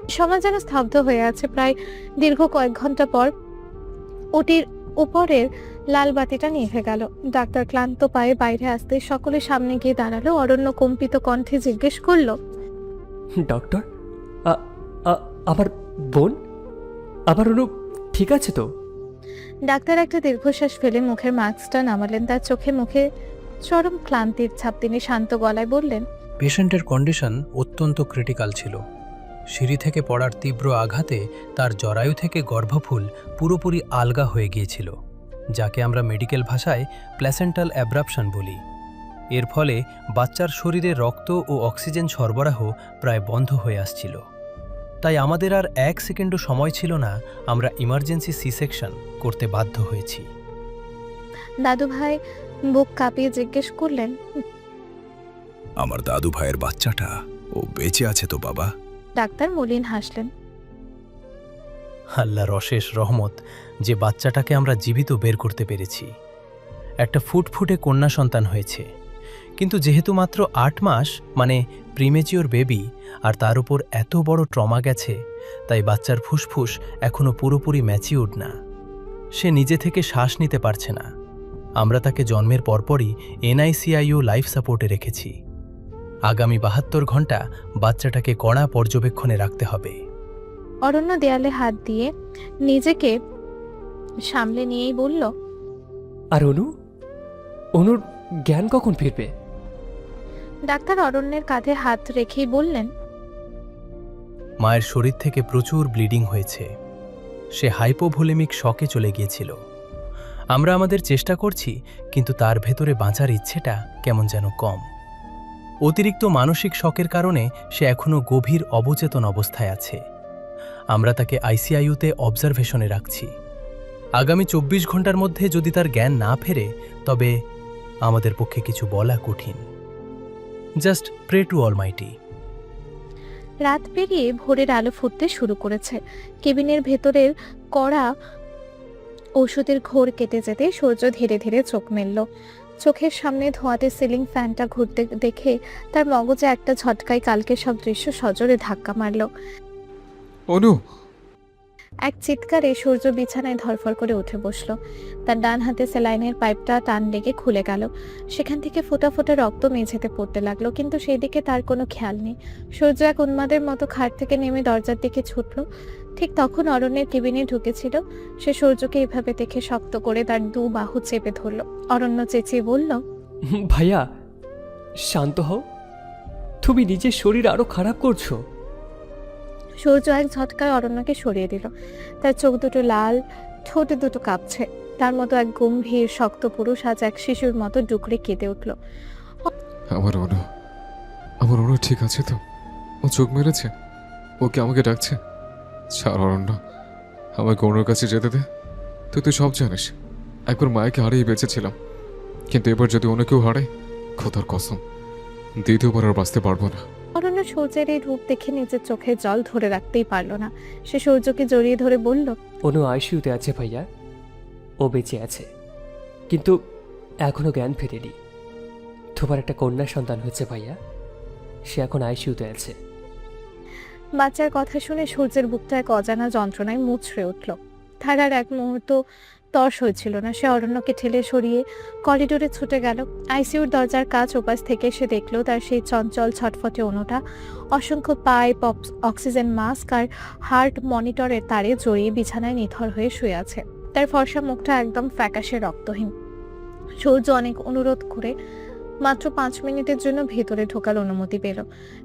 সমাজ যেন স্তব্ধ হয়ে আছে। প্রায় দীর্ঘ কয়েক ঘন্টা পর ওটির উপরের লাল বাতিটা নিভে গেল। ডাক্তার ক্লান্ত পায়ে বাইরে আসতে সকলের সামনে গিয়ে দাঁড়ালো। অরণ্য কম্পিত কণ্ঠে জিজ্ঞেস করলো, ডক্টর, আ- আ- আমার বোন, আবার অনু ঠিক আছে তো? ডাক্তার একটা দীর্ঘশ্বাস ফেলে মুখের মাস্কটা নামালেন। তার চোখে মুখে চরম ক্লান্তির ছাপ। তিনি শান্ত গলায় বললেন, পেশেন্টের কন্ডিশন অত্যন্ত ক্রিটিক্যাল ছিল। সিঁড়ি থেকে পড়ার তীব্র আঘাতে তার জরায়ু থেকে গর্ভফুল পুরোপুরি আলগা হয়ে গিয়েছিল, যাকে আমরা মেডিকেল ভাষায় প্ল্যাসেন্টাল অ্যাব্রাপশন বলি। এর ফলে বাচ্চার শরীরে রক্ত ও অক্সিজেন সরবরাহ প্রায় বন্ধ হয়ে আসছিল। তাই আমাদের আর 1 সেকেন্ডও সময় ছিল না, আমরা ইমার্জেন্সি সি সেকশন করতে বাধ্য হয়েছি। দাদু ভাই বুক কাঁপিয়ে জিজ্ঞেস করলেন, আমার দাদু ভাইয়ের বাচ্চাটা, ও বেঁচে আছে তো বাবা? ডাক্তার মলিন হাসলেন। আল্লাহর অশেষ রহমত যে বাচ্চাটাকে আমরা জীবিত বের করতে পেরেছি। একটা ফুটফুটে কন্যা সন্তান হয়েছে, কিন্তু যেহেতু মাত্র 8 মাস, মানে প্রিমেচিওর বেবি, আর তার উপর এত বড় ট্রমা গেছে, তাই বাচ্চার ফুসফুস এখনও পুরোপুরি ম্যাচিউরড না। সে নিজে থেকে শ্বাস নিতে পারছে না। আমরা তাকে জন্মের পরপরই NICU লাইফ সাপোর্টে রেখেছি। আগামী 72 ঘন্টা বাচ্চাটাকে কড়া পর্যবেক্ষণে রাখতে হবে। অরণ্য দেয়ালে হাত দিয়ে নিজেকে সামলে নিয়েই বলল, আর অনুর জ্ঞান কখন ফিরবে? ডাক্তার অরণ্যের কাঁধে হাত রেখেই বললেন, মায়ের শরীর থেকে প্রচুর ব্লিডিং হয়েছে। সে হাইপোভোলেমিক শকে চলে গিয়েছিল। আমরা আমাদের চেষ্টা করছি, কিন্তু তার ভেতরে বাঁচার ইচ্ছেটা কেমন যেন কম। অতিরিক্ত মানসিক শকের কারণে সে এখনও গভীর অবচেতন অবস্থায় আছে। আমরা তাকে ICIUতে অবজারভেশনে রাখছি। আগামী 24 ঘন্টার মধ্যে যদি তার জ্ঞান না ফেরে, তবে আমাদের পক্ষে কিছু বলা কঠিন। Just pray to almighty. রাত পেরিয়ে ভোরের আলো ফুটতে শুরু করেছে। কেবিনের ভেতরের কড়া ওষুধের ঘোর কেটে যেতে সূর্য ধীরে ধীরে চোখ মেলল। চোখের সামনে ধোঁয়াটে সিলিং ফ্যানটা ঘুরতে দেখে তার মগজে একটা ঝটকায় কালকে সব দৃশ্য সজোরে ধাক্কা মারল। অনু! এক চিৎকারে সূর্য বিছানায় ধরফর করে উঠে বসল। তার ডান হাতে স্যালাইনের পাইপটা টান লেগে খুলে গেল। সেখান থেকে ফোঁটা ফোঁটা রক্ত মেঝেতে পড়তে লাগলো, কিন্তু সেই দিকে তার কোনো খেয়াল নেই। সূর্য এক উন্মাদের মতো খাট থেকে নেমে দরজার দিকে ছুটল। ঠিক তখন অরণ্যের কেবিনে ঢুকেছিল। সে সূর্যকে এভাবে দেখে শক্ত করে তার 2 বাহু চেপে ধরল। অরণ্য চেঁচিয়ে বলল, ভাইয়া, শান্ত হও। তুমি নিজের শরীর আরো খারাপ করছো। সূর্য এক ঝটকায় অরণ্যকে সরিয়ে দিল। তার চোখ দুটো লাল, ঠোঁট দুটো কাঁপছে। তার মতো এক গম্ভীর শক্ত পুরুষ আজ এক শিশুর মতো ডুকরে কেঁদে উঠল। আমার অনু ঠিক আছে তো? ও চোখ মেরেছে? ও কি আমাকে ডাকছে? ছাড় অরণ্য, আমাকে অনুর কাছে যেতে দে। তুই সব জানিস, একবার মায়াকে হারিয়ে বেঁচেছিলাম, কিন্তু এবার যদি অনুকেও হারাই, খোদার কসম, দ্বিতীয়বার আর বাঁচতে পারবো না। অরণ্য সূর্যের এই রূপ দেখে নিজের চোখের জল ধরে রাখতেই পারল না। সে সূর্যকে জড়িয়ে ধরে বলল, অনু ICUতে আছে ভাইয়া, ও বেঁচে আছে, কিন্তু এখনো জ্ঞান ফেরেনি। তোমার একটা কন্যা সন্তান হয়েছে ভাইয়া, সে এখন ICUতে আছে। বাচ্চার কথা শুনে সূর্যের বুকটা এক অজানা যন্ত্রণায় মুচড়ে উঠল। তার আর এক মুহূর্ত তর্স হয়েছিল না। সে অরণ্যকে ঠেলে সরিয়ে করিডোরে ছুটে গেল। ICUর দরজার কাছ ওপাশ থেকে সে দেখল তার সেই চঞ্চল ছটফটে অনুটা অসংখ্য পাইপ, অক্সিজেন মাস্ক আর হার্ট মনিটরের তারে জড়িয়ে বিছানায় নিথর হয়ে শুয়ে আছে। তার ফর্সা মুখটা একদম ফ্যাকাশে রক্তহীন। সূর্য অনেক অনুরোধ করে মাত্র 5 মিনিটের জন্য ভেতরে ঢোকার অনুমতি পেল।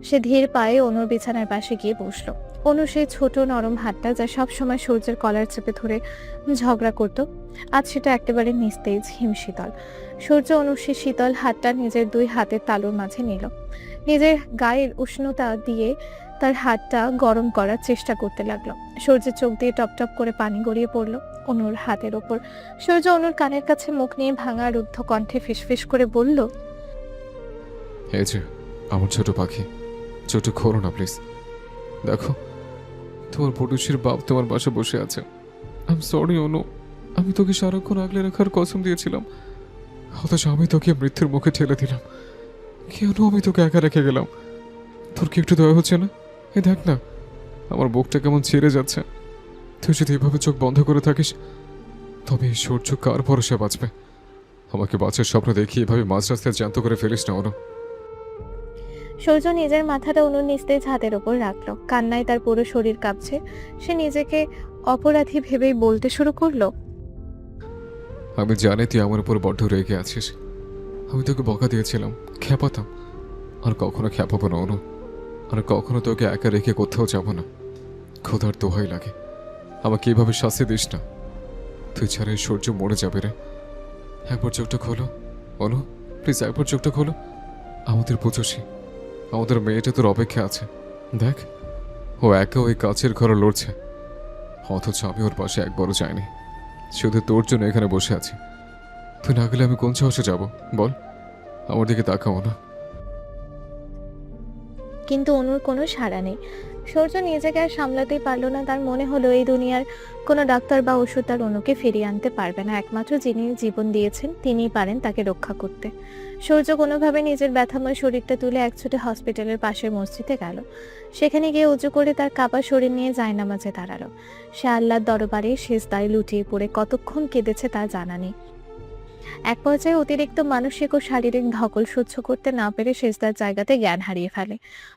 সে ধীর পায়ে অনুর বিছানার পাশে গিয়ে বসলো। অনু সেই ছোট নরম হাতটা যা সবসময় সূর্যের কলার চেপে ধরে ঝগড়া করত, আজ সেটা একেবারে নিস্তেজ হিমশীতল। সূর্য অনুর সেই শীতল হাতটা নিজের 2 হাতের তালুর মাঝে নিল। নিজের গায়ের উষ্ণতা দিয়ে তার হাতটা গরম করার চেষ্টা করতে লাগলো। সূর্যের চোখ দিয়ে টপটপ করে পানি গড়িয়ে পড়লো অনুর হাতের ওপর। সূর্য অনুর কানের কাছে মুখ নিয়ে ভাঙা রুদ্ধ কণ্ঠে ফিসফিস করে বলল, এই যে আমার ছোট পাখি, ছোট খোরো না প্লিজ। দেখো, তোমার পড়ুশির বাপ তোমার পাশে বসে আছে। আই এম সরি অনু, আমি তোকে সারাক্ষণ আগলে রাখার কসম দিয়েছিলাম, অথচ আমি তোকে মৃত্যুর মুখে ঠেলে দিলাম। কেন আমি তোকে একা রেখে গেলাম? তোর কি একটু দয়া হচ্ছে না? এই দেখ না, আমার বুকটা কেমন ছিঁড়ে যাচ্ছে। তুই যদি এভাবে চোখ বন্ধ করে থাকিস তবে এই সূর্য কার ভরসা বাঁচবে? আমাকে বাঁচার স্বপ্ন দেখিয়ে এভাবে মাঝ রাস্তায় জ্যান্ত করে ফেলিস না অনু। সূর্য নিজের মাথাটা অনুর নিস্তেজ হাতের ওপর রাখলো। কান্নায় তার পুরো শরীর কাঁপছে। সে নিজেকে অপরাধী ভেবেই বলতে শুরু করলো, আমি জানি তুই আমার উপর বড্ড রেগে আছিস। আমি তোকে বকা দিয়েছিলাম, খেপাতাম। আর কখনো খেপাবো না অনু। আর কখনো তোকে একা রেখে কোথাও যাব না। খোদার দোহাই লাগে, আমাকে এইভাবে শাস্তি দিস না। তুই ছাড়া এই সূর্য মরে যাবে রে। একবার চোখটা খোলো অনু, প্লিজ একবার চোখটা খোলো। আমাদের বুঝোসি, আমাদের মেয়েটা তোর অপেক্ষা আছে। দেখ, ও একা ওই কাছের ঘরে লড়ছে, অথচ আমি ওর পাশে একবারও যাইনি। শুধু তোর জন্য এখানে বসে আছি। তুই না গেলে আমি কোন সাহসে যাব বল? আমার দিকে তাকাও না। কিন্তু অনুর কোনো সাড়া নেই। সূর্য নিজেকে আর সামলাতেই পারলো না। তার মনে হলো এই দুনিয়ার কোনো ডাক্তার বা ওষুধ তার অনুকে ফিরিয়ে আনতে পারবে না। একমাত্র যিনি জীবন দিয়েছেন তিনিই পারেন তাকে রক্ষা করতে। সূর্য কোনোভাবে নিজের ব্যথাময় শরীরটা তুলে একছুটে হসপিটালের পাশের মসজিদে গেল। সেখানে গিয়ে উঁচু করে তার কাপা শরীর নিয়ে জায়নামাজে দাঁড়ালো। সে আল্লাহর দরবারে সেজদায় লুটিয়ে পড়ে কতক্ষণ কেঁদেছে তা জানা নেই। এক পর্যায়ে অতিরিক্ত মানসিক ও শারীরিক ধকল সহ্য করতে না পেরে সেজদার জায়গাতে জ্ঞান হারিয়ে ফেলে।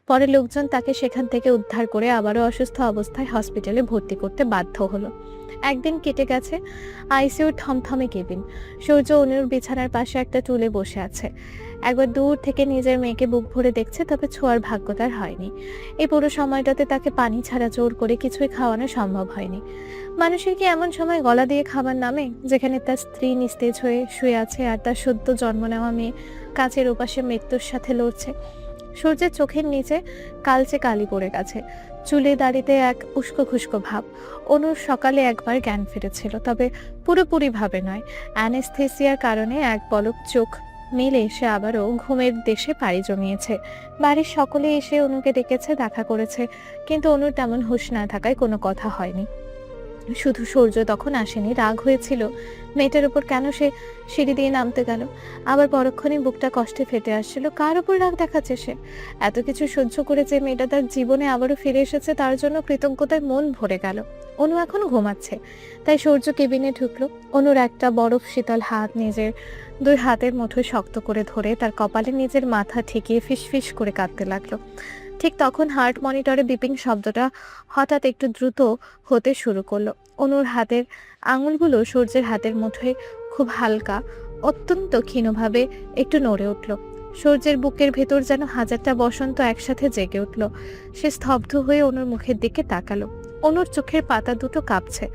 পরে লোকজন তাকে সেখান থেকে উদ্ধার করে আবারও অসুস্থ অবস্থায় হসপিটালে ভর্তি করতে বাধ্য হলো। একদিন কেটে গেছে। আইসিইউর থমথমে কেবিন। সূর্য অনুর বিছানার পাশে একটা টুলে বসে আছে। একবার দূর থেকে নিজের মেয়েকে বুক ভরে দেখছে, তবে ছোঁয়ার ভাগ্য তার হয়নি। এই পুরো সময়টাতে তাকে পানি ছাড়া জোর করে কিছুই খাওয়ানো সম্ভব হয়নি। মানুষের কি এমন সময় গলা দিয়ে খাবার নামে, যেখানে তার স্ত্রী নিস্তেজ হয়ে শুয়ে আছে আর তার সদ্য জন্ম নেওয়া মেয়ে কাচের ওপাশে মৃত্যুর সাথে লড়ছে? সূর্যের চোখের নিচে কালচে কালি পড়ে গেছে, চুলে দাড়িতে এক উস্কো খুস্কো ভাব। অনুর সকালে একবার জ্ঞান ফিরেছিল, তবে পুরোপুরি ভাবে নয়। অ্যানেস্থেসিয়ার কারণে এক পলক চোখ মেলে সে আবারও ঘুমের দেশে পাড়ি জমিয়েছে। বাড়ির সকলে এসে অনুকে ডেকেছে, দেখা করেছে, কিন্তু অনুর তেমন হুঁশ না থাকায় কোনো কথা হয়নি। শুধু সূর্য তখন আসেনি। রাগ হয়েছিল মেয়েটার উপর, কেন সে সিঁড়ি দিয়ে নামতে গেল। আবার পরক্ষণে বুকটা কষ্টে ফেটে আসছিল। কার উপর রাগ দেখাচ্ছে সে? এত কিছু সহ্য করে যে মেয়েটা তার জীবনে আবারও ফিরে এসেছে, তার জন্য কৃতজ্ঞতায় মন ভরে গেল। অনু এখন ঘুমাচ্ছে, তাই সূর্য কেবিনে ঢুকলো। অনুর একটা বরফ শীতল হাত নিজের দুই হাতের মুঠোয় শক্ত করে ধরে তার কপালে নিজের মাথা ঠেকিয়ে ফিসফিস করে কাঁদতে লাগলো। ঠিক তখন হার্ট মনিটরে বিপিং শব্দটা হঠাৎ একটু দ্রুত হতে শুরু করলো। অনুর হাতের আঙুলগুলো সূর্যের হাতের মুঠোয় খুব হালকা, অত্যন্ত ক্ষীণভাবে একটু নড়ে উঠল। সূর্যের বুকের ভেতর যেন হাজারটা বসন্ত একসাথে জেগে উঠল। সে স্তব্ধ হয়ে অনুর মুখের দিকে তাকালো। অনুর চোখের পাতা দুটো কাঁপছে,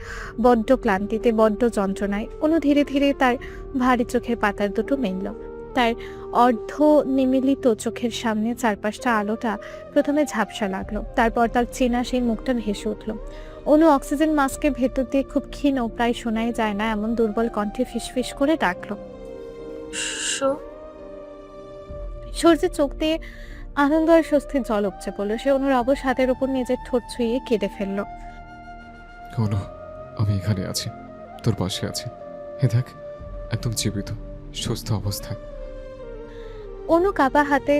বড্ড ক্লান্তিতে, বড্ড যন্ত্রণায়। অনু ধীরে ধীরে তার ভারী চোখের পাতার দুটো মেলল। তার অর্ধ নিমিলিত চোখের সামনে চারপাশটা আলোটা প্রথমে ঝাপসা লাগলো, তারপর তার চেনা সেই মুখটা ভেসে উঠল। অনু অক্সিজেন মাস্কের ভেতর দিয়ে খুব ক্ষীণ, প্রায় শোনাই যায় না এমন দুর্বল কণ্ঠে ফিসফিস করে ডাকলো, সূর্যের চোখ দিয়ে আনন্দ আর স্বস্তির জল উপচে পড়লো। সে অনুর অবশ হাতের উপর নিজের ঠোঁট ছুঁয়ে কেঁদে ফেললো। অনু, আমি এখানে আছি, তোর পাশে আছি। হে দেখ, একদম জীবিত, সুস্থ অবস্থায়। অনু কাপা হাতে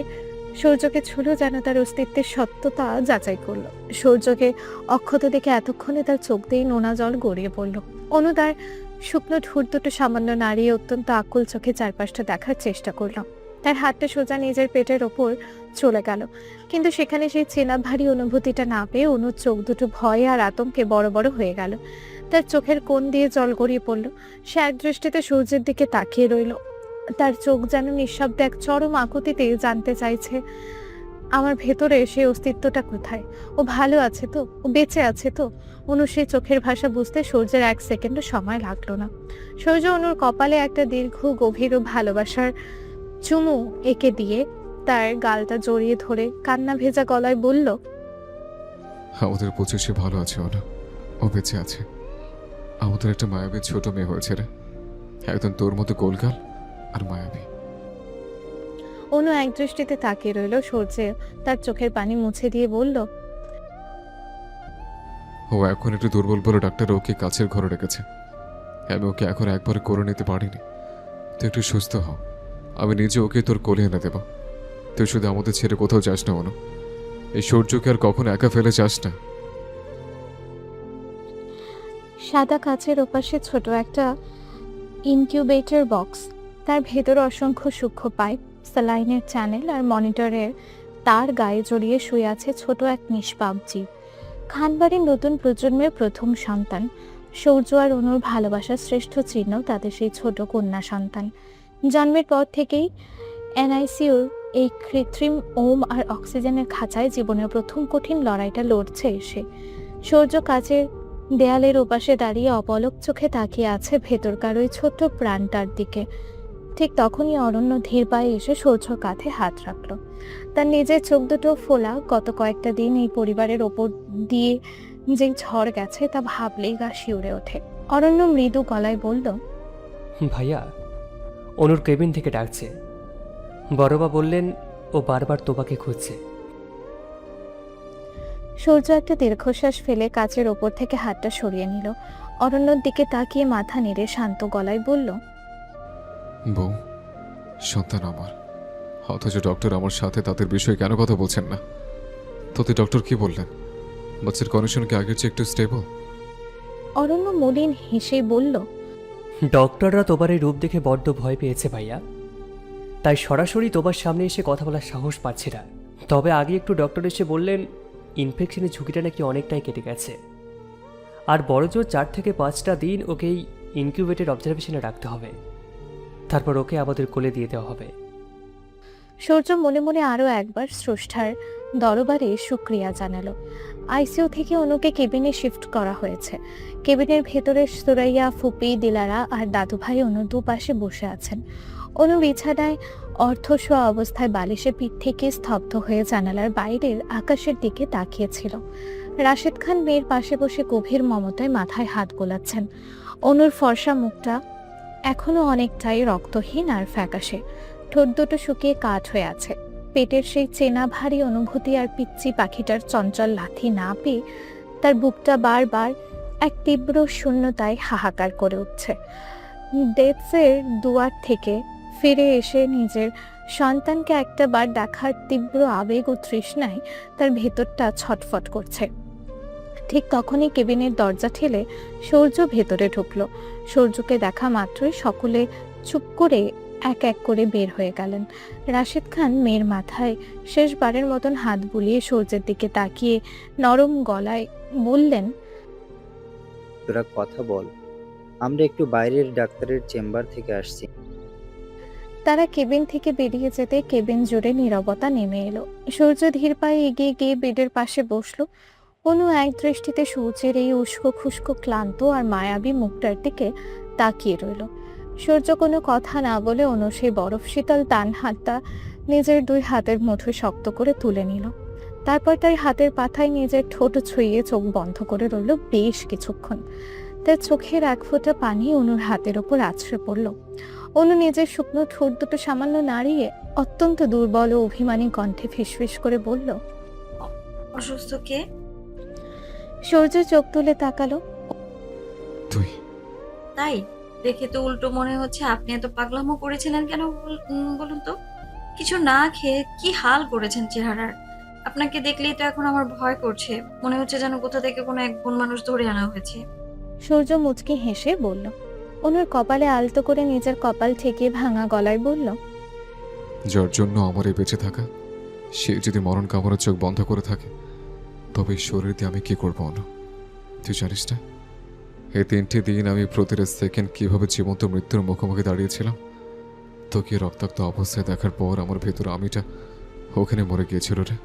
সূর্যকে ছুলো, যেন তার অস্তিত্বের সত্যতা যাচাই করলো। সূর্যকে অক্ষত দেখে এতক্ষণে তার চোখ দিয়ে নোনা জল গড়িয়ে পড়লো। অনু তার শুকনো ঠোঁট দুটো সামান্য নাড়িয়ে অত্যন্ত আকুল চোখে চারপাশটা দেখার চেষ্টা করলো। তার হাতটা সোজা নিজের পেটের ওপর চলে গেল, কিন্তু সেখানে সেই চেনা ভারী অনুভূতিটা না পেয়ে অনুর চোখ দুটো ভয়ে আর আতঙ্কে বড় বড় হয়ে গেল। তার চোখের কোণ দিয়ে জল গড়িয়ে পড়লো। সে এক দৃষ্টিতে সূর্যের দিকে তাকিয়ে রইল। তার চোখ যেন নিঃশব্দে এক চরম আকুতিতে জানতে চাইছে, আমার ভেতরে সেই অস্তিত্বটা কোথায়? ও ভালো আছে তো? ও বেঁচে আছে তো? অনু সেই চোখের ভাষা বুঝতে সূর্যের এক সেকেন্ডও সময় লাগলো না। সূর্য অনুর কপালে একটা দীর্ঘ গভীর ও ভালোবাসার চুমু এঁকে দিয়ে তার গালটা জড়িয়ে ধরে কান্না ভেজা গলায় বলল, আমাদের বুঝে সে ভালো আছে অনু, ও বেঁচে আছে। আমাদের একটা মায়াবী ছোট মেয়ে হয়েছে রে, একদম তোর মতো গোলগাল আর মায়াবী। অনু এক দৃষ্টিতে তাকিয়ে রইল। সূর্যে তার চোখের পানি মুছে দিয়ে বলল, ও এখন একটু দুর্বল বলে ডাক্তার ওকে কাছের ঘরে রেখেছে। আমি ওকে এখন একবারে করে নিতে পারিনি। তুই একটু সুস্থ হ, আমি নিজে ওকে তোর কোলে এনে দেব। তুই শুধু আমাদের ছেড়ে কোথাও যাস না অনু। এই সূর্যকে আর কখনো একা ফেলে যাস না। সাদা কাচের ওপাশে ছোট একটা ইনকিউবেটর বক্স, তার ভেতর অসংখ্য সূক্ষ্ম পাইপ, স্যালাইনের চ্যানেল আর মনিটরের তার গায়ে জড়িয়ে শুয়ে আছে ছোট এক নিষ্পাপ জীব। খানবাড়ির নতুন প্রজন্মের প্রথম সন্তান সূর্য আর অনুর ভালোবাসার শ্রেষ্ঠ চিহ্ন তাদের সেই ছোট কন্যা সন্তান। জন্মের পর থেকেই এনআইসিউর এই কৃত্রিম ওম আর অক্সিজেনের খাঁচায় জীবনের প্রথম কঠিন লড়াইটা লড়ছে এসে। সূর্য কাচের দেয়ালের ওপাশে দাঁড়িয়ে অপলক চোখে তাকিয়ে আছে ভেতরকার ওই ছোট্ট প্রাণটার দিকে। ঠিক তখনই অরণ্য ধীর পায়ে এসে সূর্যর কাঁধে হাত রাখল। তার নিজের চোখ দুটো ফোলা। গত কয়েকটা দিন এই পরিবারের ওপর দিয়ে যে ঝড় গেছে তা ভাবলেই গা শিউরে ওঠে। অরণ্য মৃদু গলায় বলল, ভাইয়া, অনুর কেবিন থেকে ডাকছে। বড়বা বললেন ও বারবার তোমাকে খুঁজছে। সূর্য একটা দীর্ঘশ্বাস ফেলে কাচের ওপর থেকে হাতটা সরিয়ে নিল। অরণ্যর দিকে তাকিয়ে মাথা নেড়ে শান্ত গলায় বলল, বউ, সন্তান আমার, অথচ ডক্টর আমার সাথে তাদের বিষয়ে কেন কথা বলছেন না? তোতে ডক্টর কি বললেন? বাচ্চার কন্ডিশন কি আগের চেয়ে একটু স্টেবল? অরণ্য মলিন হেসে বলল, ডক্টররা তোমার এই রূপ দেখে বড্ড ভয় পেয়েছে ভাইয়া, তাই সরাসরি তোমার সামনে এসে কথা বলার সাহস পাচ্ছে না। তবে আগে একটু ডক্টর এসে বললেন ইনফেকশনের ঝুঁকিটা নাকি অনেকটাই কেটে গেছে, আর বড়জোর 4 থেকে 5টা দিন ওকেই ইনকিউবেটেড অবজারভেশনে রাখতে হবে, তারপর ওকে আমাদের কোলে দিয়ে দেওয়া হবে। সূর্য মনে মনে আরো একবার স্রষ্টার দরবারে শুক্রিয়া জানালো। আইসিইউ থেকে অনুকে কেবিনে শিফট করা হয়েছে। কেবিনের ভেতরে সুরাইয়া, ফুপি, দিলারা আর দাদুভাই অনু দুপাশে বসে আছেন। অনু বিছানায় অর্ধশোয়া অবস্থায় বালিশে পিঠ থেকে স্তব্ধ হয়ে জানালার বাইরের আকাশের দিকে তাকিয়েছিল। রাশেদ খান মেয়ের পাশে বসে গভীর মমতায় মাথায় হাত গোলাচ্ছেন। অনুর ফর্সা মুখটা এখনো অনেকটাই রক্তহীন আর ফ্যাকাশে, ঠোঁট দুটো শুকিয়ে কাঠ হয়ে আছে। পেটের সেই চেনা ভারী অনুভূতি আর পিচ্চি পাখিটার চঞ্চল লাথি না পেয়ে তার বুকটা বারবার এক তীব্র শূন্যতায় হাহাকার করে উঠছে। ডেথসের দুয়ার থেকে ফিরে এসে নিজের সন্তানকে একটা বার দেখার তীব্র আবেগ ও তৃষ্ণায় তার ভেতরটা ছটফট করছে। ঠিক তখনই কেবিনের দরজা ঠেলে সূর্য ভেতরে ঢুকলো। সূর্যকে দেখা মাত্রই সকলে চুপ করে এক এক করে বের হয়ে গেলেন। রাশেদ খান মেয়ের মাথায় শেষবারের মতন হাত বুলিয়ে সূর্যের দিকে তাকিয়ে নরম গলায় বললেন, তোরা কথা বল, আমরা একটু বাইরের ডাক্তারের চেম্বার থেকে আসছি। তারা কেবিন থেকে বেরিয়ে যেতে কেবিন জুড়ে নীরবতা নেমে এলো। সূর্য ধীর পায়ে এগিয়ে গিয়ে বেডের পাশে বসলো। অনু এক দৃষ্টিতে সূর্যের এই উস্কো খুস্কো ক্লান্ত আর মায়াবী মুখটার দিকে তাকিয়ে রইল। সূর্য কোনো কথা না বলে অনু সেই বরফ শীতল টান হাতটা নিজের 2 হাতের মুঠো শক্ত করে তুলে নিল। তারপর তার হাতের পাতায় নিজের ঠোঁট ছুঁয়ে চোখ বন্ধ করে রইল বেশ কিছুক্ষণ। তার চোখের এক ফোঁটা পানি অনুর হাতের ওপর আছড়ে পড়ল। অনু নিজের শুকনো ঠোঁট দুটো সামান্য নাড়িয়ে অত্যন্ত দুর্বল ও অভিমানী কণ্ঠে ফিসফিস করে বলল, অসুস্থ কে? সূর্য চোখ তুলে তাকালো। তুই? তাই দেখে তো উল্টো মনে হচ্ছে আপনি এত পাগলামো করেছিলেন কেন বলুন তো? কিছু না খেয়ে কি হাল করেছেন চেহারার। আপনাকে দেখলেই তো এখন আমার ভয় করছে, মনে হচ্ছে যেন কোথা থেকে কোনো এক বন মানুষ ধরে আনা হয়েছে। সূর্য মুচকি হেসে বলল। অনুর কপালে আলতো করে নিজের কপাল ঠেকিয়ে ভাঙা গলায় বলল, যার জন্য আমার এই বেঁচে থাকা, সে যদি মরণ কামড়ের চোখ বন্ধ করে থাকে, তবে এই শরীর দিয়ে আমি কি করবো অনু? তুই জানিস না এই 3টি দিন আমি প্রতিটা সেকেন্ড কিভাবে জীবন্ত মৃত্যুর মুখোমুখি দাঁড়িয়েছিলাম। তোকে রক্তাক্ত অবস্থায় দেখার পর আমার ভেতর আমিটা ওখানে মরে গিয়েছিল রে।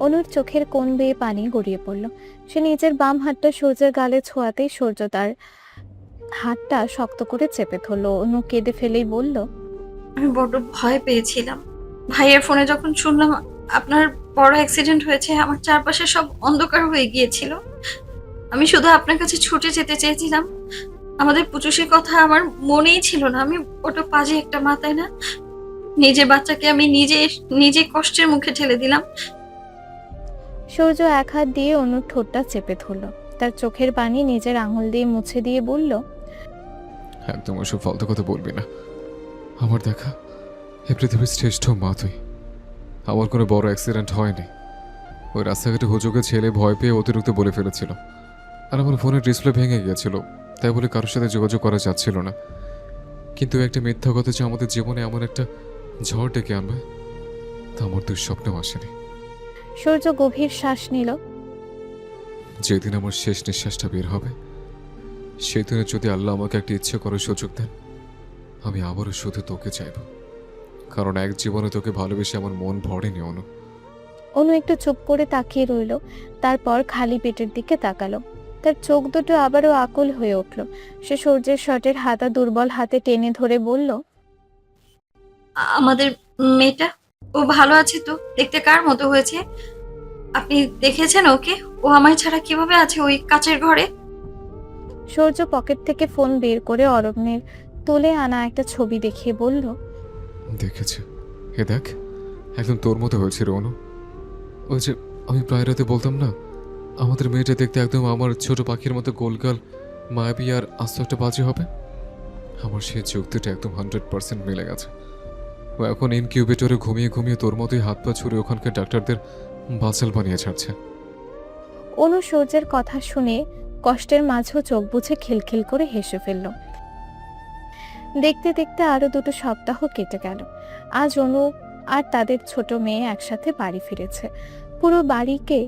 অনুর চোখের কোণ বেয়ে পানি গড়িয়ে পড়ল। সে নিজের বাম হাতটা সূর্যের গালে ছোঁয়াতেই সূর্য তার হাতটা শক্ত করে চেপে ধরল। অনু কেঁদে ফেলেই বলল, আমি বড্ড ভয় পেয়েছিলাম। ভাইয়ের ফোনে যখন শুনলাম আপনার বড় অ্যাক্সিডেন্ট হয়েছে, আমার চারপাশে সব অন্ধকার হয়ে গিয়েছিল। আমি শুধু আপনার কাছে ছুটে যেতে চেয়েছিলাম। আমাদের পুচুষের কথা আমার মনেই ছিল না। আমি বড্ড পাজি একটা মা, তাই না? নিজের বাচ্চাকে আমি নিজে কষ্টের মুখে ঠেলে দিলাম। সূর্য এক হাত দিয়ে অনুর ঠোঁটটা চেপে ধরল। তার চোখের পানি নিজের আঙুল দিয়ে মুছে দিয়ে বলল, একদম ওসব ফালতু কথা বলবি না। আমার দেখা এই পৃথিবীর শ্রেষ্ঠ মা তুই। আমার কোনো বড় অ্যাক্সিডেন্ট হয়নি। ওই রাস্তাঘাটে হুজুকে ছেলে ভয় পেয়ে অতিরিক্ত বলে ফেলেছিল। আর আমার ফোনের ডিসপ্লে ভেঙে গিয়েছিল, তাই বলে কারোর সাথে যোগাযোগ করা যাচ্ছিল না। কিন্তু একটা মিথ্যা কথা যে আমাদের জীবনে এমন একটা ঝড় ডেকে আনবে, তা আমার দুঃস্বপ্নেও আসেনি। সূর্য গভীর শ্বাস নিল। যেদিন আমার শেষ নিঃশ্বাসটা বের হবে, সেদিনে যদি আল্লাহ আমাকে একটা ইচ্ছে করার সুযোগ দেন, আমি আবারও শুধু তোকে চাইব। কারণ এক জীবনে তোকে ভালোবেসে আমার মন ভরেনি অনু। অনু একটু চুপ করে তাকিয়ে রইল, তারপর খালি পেটের দিকে তাকালো। তার চোখ দুটো আবারও আকুল হয়ে উঠল। সে সূর্যের শার্টের হাতা দুর্বল হাতে টেনে ধরে বলল, আমাদের মেয়েটা, ও ভালো আছে তো? দেখতে কার মতো হয়েছে? আপনি দেখেছেন ওকে? ও আমায় ছাড়া কিভাবে আছে ওই কাচের ঘরে? সূর্য পকেট থেকে ফোন বের করে অরণ্যের তুলে আনা একটা ছবি দেখিয়ে বলল, দেখেছে, এ দেখ, একদম তোর মতো হয়েছে রে অনু। ওই যে আমি প্রায় রাতে বলতাম না, আমাদের মেয়েটা দেখতে একদম আমার ছোট পাখির মতো গোলগাল, মায়াবী আর আস্ত একটা বাজে হবে। আমার সেই যুক্তিটা একদম 100% মিলে গেছে। ও এখন ইনকিউবেটরে ঘুমিয়ে ঘুমিয়ে তোর মতোই হাত পা ছুঁড়ে ওখানকার ডাক্তারদের বাচাল বানিয়ে ছাড়ছে। অনু সূর্যের কথা শুনে কষ্টের মাঝেও চোখ বুঝে খিলখিল করে হেসে ফেলল। দেখতে দেখতে আরো 2 সপ্তাহ কেটে গেল। আজ অনু আর তাদের ছোট মেয়ে একসাথে বাড়ি ফিরেছে। পুরো বাড়িকে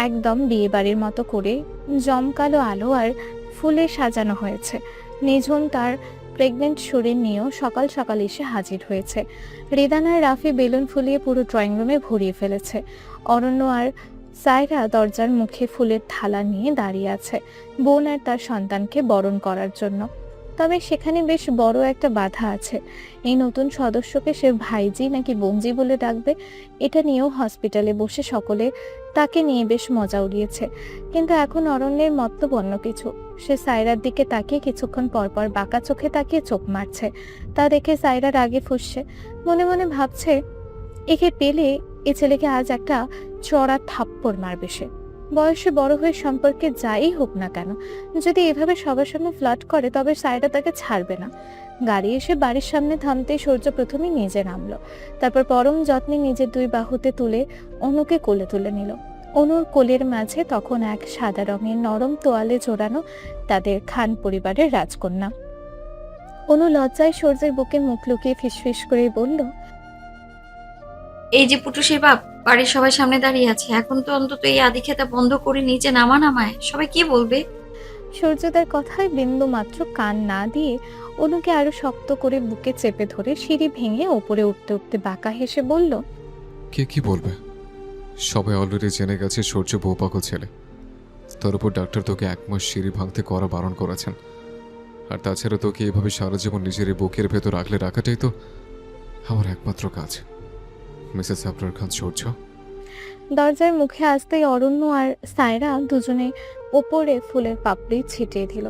একদম বিয়ে বাড়ির মতো করে জমকালো আলো আর ফুলে সাজানো হয়েছে। নিঝুম তার প্রেগনেন্ট শরীর নিয়েও সকাল সকাল এসে হাজির হয়েছে। রিদান আর রাফি বেলুন ফুলিয়ে পুরো ড্রয়িং রুমে ভরিয়ে ফেলেছে। অরণ্য আর সায়রা দরজার মুখে ফুলের থালা নিয়ে দাঁড়িয়ে আছে, বোন আর তার সন্তানকে বরণ করার জন্য। তবে সেখানে বেশ বড় একটা বাধা আছে। এই নতুন সদস্যকে সে ভাইজি নাকি বোনজি বলে ডাকবে, এটা নিয়েও হসপিটালে বসে সকলে তাকে নিয়ে বেশ মজা উড়িয়েছে। কিন্তু এখন অরণ্যের মতলব অন্য কিছু। সে সায়রার দিকে তাকিয়ে কিছুক্ষণ পরপর বাঁকা চোখে তাকিয়ে চোখ মারছে। তা দেখে সায়রা রাগে ফুঁসছে, মনে মনে ভাবছে, একে পেলে এ ছেলেকে আজ একটা চড়া থাপ্পড় মারবে সে। বয়সে বড় হয়ে সম্পর্কে যাই হোক না কেন, যদি এভাবে সবার সামনে ফ্লার্ট করে তবে সায়রা তাকে ছাড়বে না। গাড়ি এসে বাড়ির সামনে থামতেই সূর্য প্রথমে নিজে নামলো, তারপর পরম যত্নে নিজের 2 বাহুতে তুলে অনুকে কোলে তুলে নিল। অনুর কোলের মাঝে তখন এক সাদা রঙের নরম তোয়ালে জোড়ানো তাদের খান পরিবারের রাজকন্যা। অনু লজ্জায় সূর্যের বুকে মুখ লুকিয়ে ফিসফিস করে বলল, এই যে পুটুসির বাপ বাড়ির সবাই সামনে দাঁড়িয়ে আছে, এখন তো অন্তত এই আদিক্ষেতা বন্ধ করে নিচে নামায়। সবাই কি বলবে? সূর্যদের কথায় বিন্দু মাত্র কান না দিয়ে অনুকে আরো শক্ত করে বুকে চেপে ধরে সিঁড়ি ভেঙে ওপরে উঠতে উঠতে বাঁকা হেসে বলল, কে কি বলবে? সবাই অলরেডি জেনে গেছে সূর্য বউপাকো ছেলে। তার উপর ডাক্তার তোকে 1 মাস সিঁড়ি ভাঙতে করা বারণ করেছেন। আর তাছাড়া তোকে এভাবে সারা জীবন নিজের এই বুকের ভেতর আগলে রাখাটাই তো আমার একমাত্র কাজ। মিসেস আবরার খান সূর্য। দরজার মুখে আসতেই অরণ্য আর সায়রা দুজনে ওপরে ফুলের পাপড়ি ছিটিয়ে দিল।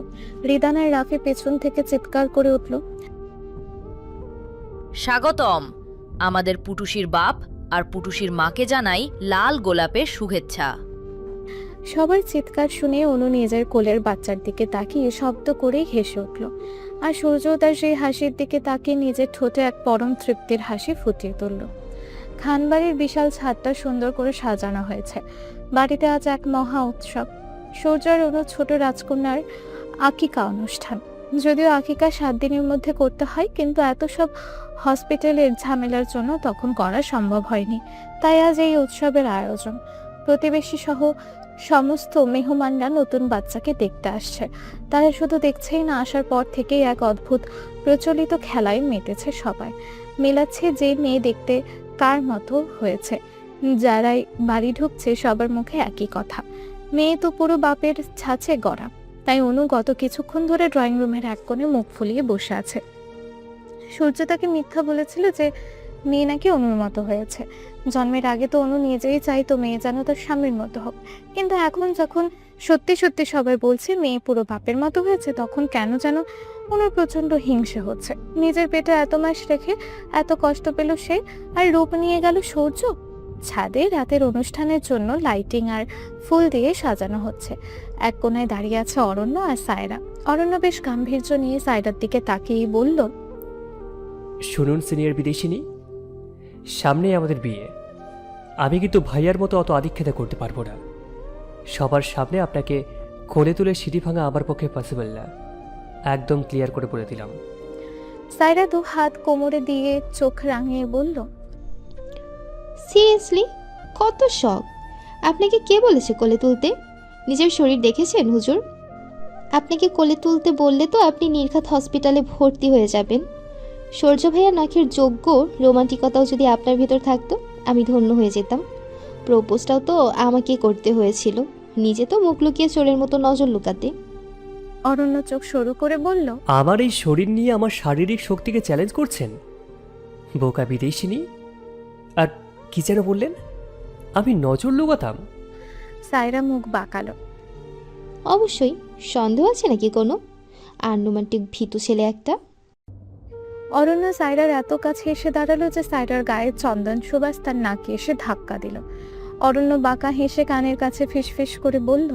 রিদান আর রাফি পেছন থেকে চিৎকার করে উঠল, স্বাগতম। আমাদের পুটুসির বাপ আর পুটুসির মাকে জানাই লাল গোলাপের শুভেচ্ছা। সবার চিৎকার শুনে অনু নিজের কোলের বাচ্চার দিকে তাকিয়ে শব্দ করে হেসে উঠল। আর সূর্য তার সেই হাসির দিকে তাকিয়ে নিজের ঠোঁটে এক পরম তৃপ্তির হাসি ফুটিয়ে তুলল। খানবাড়ির বিশাল ছাদটা সুন্দর করে সাজানো হয়েছে। বাড়িতে আজ এক মহা উৎসব। সূর্য আর অনু ছোট রাজকন্যার আকিকা অনুষ্ঠান। যদিও আকিকা 7 দিনের মধ্যে করতে হয়, কিন্তু এত সব হসপিটালের ঝামেলার জন্য তখন করা সম্ভব হয়নি। তাই আজ এই উৎসবের আয়োজন। প্রতিবেশী সহ সমস্ত মেহমানরা নতুন বাচ্চাকে দেখতে আসছে। তারা শুধু দেখছেই না, আসার পর থেকেই এক অদ্ভুত প্রচলিত খেলায় মেতেছে সবাই। মেলাচ্ছে যে মেয়ে দেখতে কার মতো হয়েছে। যারাই বাড়ি ঢুকছে সবার মুখে একই কথা, মেয়ে তো পুরো বাপের ছাঁচে গড়া। তাই অনু গত কিছুক্ষণ ধরে ড্রয়িং রুমের এক কোণে মুখ ফুলিয়ে বসে আছে। সূর্য তাকে মিথ্যা বলেছিল যে মেয়ে নাকি অনুর মতো হয়েছে। জন্মের আগে তো অনু নিজেই চাইতো মেয়ে যেন তার স্বামীর মতো হোক, কিন্তু এখন যখন সত্যি সত্যি সবাই বলছে মেয়ে পুরো বাপের মতো হয়েছে, তখন কেন যেন অনুর প্রচন্ড হিংসে হচ্ছে। নিজের পেটে এত মাস রেখে এত কষ্ট পেল সে, আর রূপ নিয়ে গেল সূর্য। ছাদে রাতের অনুষ্ঠানের জন্য লাইটিং আর ফুল দিয়ে সাজানো হচ্ছে। এক কোণায় দাঁড়িয়ে আছে অরণ্য আর সায়রা। অরণ্য বেশ গাম্ভীর্য নিয়ে সায়রার দিকে তাকিয়ে বলল, শুনুন সিনিয়র বিদেশিনী, সামনেই আমাদের বিয়ে। আমি কিন্তু ভাইয়ার মতো অত আদিক্ষেতা করতে পারবো না। সবার সামনে আপনাকে কোলে তুলে সিঁড়ি ভাঙা আমার পক্ষে পসিবল না, একদম ক্লিয়ার করে বলে দিলাম। সায়রা 2 হাত কোমরে দিয়ে চোখ রাঙিয়ে বলল, সিরিয়াসলি কত শখ! আপনাকে কে বলেছে কোলে তুলতে? নিজের শরীর দেখেছেন হুজুর? আপনাকে কোলে তুলতে বললে তো আপনি নির্ঘাত হসপিটালে ভর্তি হয়ে যাবেন। সূর্য ভাইয়া নাকের যোগ্য রোমান্টিকতাও যদি আপনার ভেতর থাকতো, আমি ধন্য হয়ে যেতাম। প্রপোজটাও তো আমাকে করতে হয়েছিল, নিজে তো মুখ লুকিয়ে চোরের মতো নজর লুকাতে। অরণ্য চোখ সরু করে বলল, আমার এই শরীর নিয়ে আমার শারীরিক শক্তিকে চ্যালেঞ্জ করছেন? বোকা বিদেশিনী। আর কি যেন বললেন, আমি নজর লুকাতাম? সায়রা মুখ বাঁকালো। অবশ্যই, সন্দেহ আছে নাকি কোনো? আনরোমান্টিক ভীতু ছেলে একটা। অরণ্য সায়রার এত কাছে এসে দাঁড়ালো যে সায়রার গায়ে চন্দন সুবাস তার নাকে এসে ধাক্কা দিল। অরণ্য বাঁকা হেসে কানের কাছে ফিসফিস করে বলল,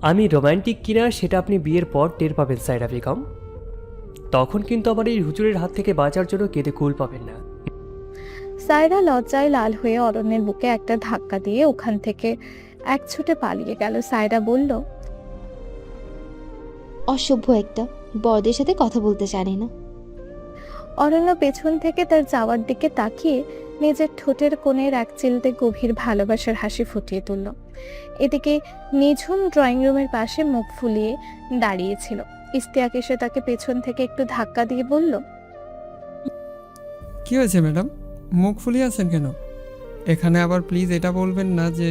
আমি রোমান্টিক কিনা সেটা আপনি বিয়ের পর টের পাবেন সায়রা বেগম। তখন কিন্তু আমার এই হুজুরের হাত থেকে বাঁচার জন্য কেঁদে কুল পাবেন না। সায়রা লজ্জায় লাল হয়ে অরণ্যের বুকে একটা ধাক্কা দিয়ে ওখান থেকে এক ছুটে পালিয়ে গেল। সায়রা বলল, অসভ্য একটা, বড়দের সাথে কথা বলতে জানে না। অরণ্য পেছন থেকে তার যাওয়ার দিকে তাকিয়ে নিজের ঠোঁটের কোণের এক চিলতে গভীর ভালোবাসার হাসি ফুটিয়ে তুলল। এদিকে নিঝুম ড্রয়িং রুমের পাশে মুখ ফুলিয়ে দাঁড়িয়েছিল। ইস্তিয়াক এসে তাকে পেছন থেকে একটু ধাক্কা দিয়ে বলল, কি হয়েছে ম্যাডাম, মুখ ফুলিয়ে আছেন কেন? এখানে আবার প্লিজ এটা বলবেন না যে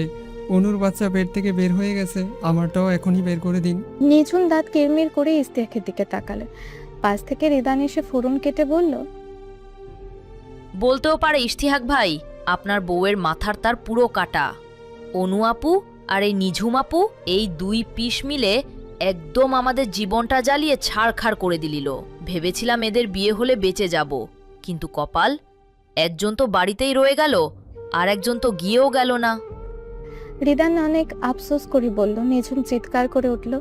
অনুর বাচ্চা বেড থেকে বের হয়ে গেছে, আমারটাও এখনই বের করে দিন। নিঝুম দাঁত কিরমির করে ইস্তিয়াকের দিকে তাকালো। পাশ থেকে রিদান এসে ফোড়ন কেটে বলল, বলতেও পারে ইশতিহাক ভাই, আপনার বউয়ের মাথার তার পুরো কাটা। অনু আপু আর এই নিঝুম আপু, এই 2 পিস মিলে একদম আমাদের জীবনটা জ্বালিয়ে ছাড়খাড় করে দিলিল। ভেবেছিলাম এদের বিয়ে হলে বেঁচে যাব, কিন্তু কপাল, একজন তো বাড়িতেই রয়ে গেল, আর একজন তো গিয়েও গেল না। রিদান অনেক আফসোস করে বলল। নিঝুম চিৎকার করে উঠল,